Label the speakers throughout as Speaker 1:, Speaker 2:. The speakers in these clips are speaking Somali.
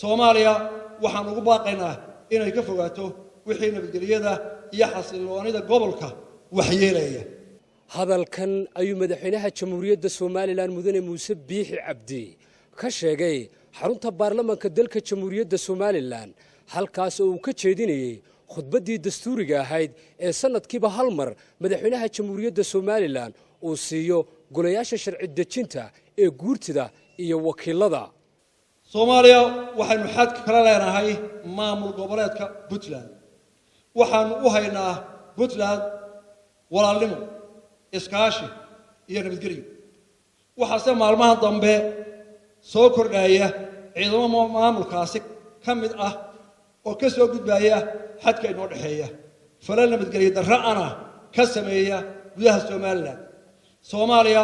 Speaker 1: Soomaaliya waxaan ugu baaqaynaa inay ka fogaato wixii nabadgelyada iyo xasilloonida gobolka waxyeelaya.
Speaker 2: hadalkan ayuu madaxweynaha jamhuuriyadda Soomaaliland mudane Muuse Biixi Cabdi ka sheegay xarunta baarlamaanka dalka jamhuuriyadda Soomaaliland halkaas oo uu ka jeedinayay khudbaddii dastuuriga ahayd ee sanadkiiba hal mar madaxweynaha jamhuuriyadda Soomaaliland uu siiyo golayaasha sharci dejinta ee guurtida iyo wakiilada.
Speaker 1: Soomaaliya waxaynu xad kala leenahay maamul goboleedka Puntland. waxaanu u haynaa Puntland walaalnimo, iskaashi iyo nabadgelyo. waxaase maalmaha dambe soo kordhaya ciidamo maamulkaasi ka mid ah oo ka soo gudbaya xadka inoo dhaxeeya falal nabadgelyo darra'ana ka sameeya gudaha Soomaaliland. Soomaaliya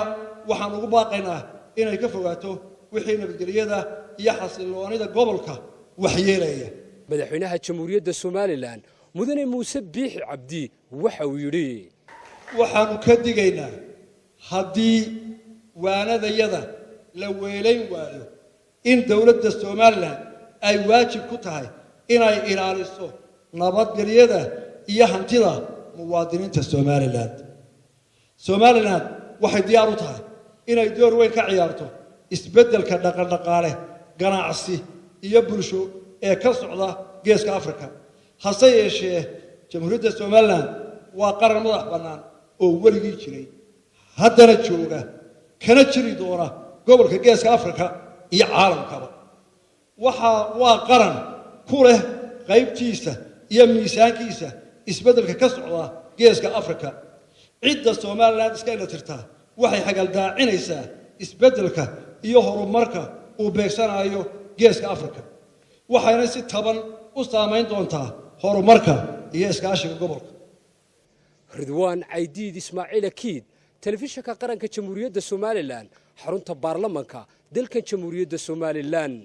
Speaker 1: waxaan ugu baaqaynaa inay ka fogaato wixii nabadgelyada iyo xasilloonida gobolka waxyeelaya.
Speaker 2: madaxweynaha jamhuuriyadda Soomaaliland mudane Muuse Biixi Cabdi waxa uu yiri
Speaker 1: waxaanu ka digaynaa haddii waanadayada la weelayn waayo in dawladda Soomaaliland ay waajib ku tahay inay ilaaliso nabadgelyada iyo hantida muwaadiniinta Soomaaliland. Soomaaliland waxay diyaar u tahay inay door weyn ka ciyaarto isbeddelka dhaqan-dhaqaale, ganacsi iyo bulsho ee ka socda geeska Afrika. hase yeeshee jamhuuriyadda Soomaaliland waa qaran madax bannaan oo weligii jiray, haddana jooga, kana jiri doona gobolka geeska Afrika iyo caalamkaba. waa qaran ku leh qaybtiisa iyo miisaankiisa isbeddelka ka socda geeska Afrika. cidda Soomaaliland iska ilatirtaa waxay xagaldaacinaysaa isbeddelka iyo horumarka uu beegsanayo geeska Afrika, waxayna si taban u saameyn doontaa horumarka iyo iskaashiga gobolka.
Speaker 2: Ridwaan Caydiid Ismaaciil Akiid, telefishinka qaranka jamhuuriyadda Soomaaliland, xarunta baarlamaanka dalka jamhuuriyadda Soomaaliland.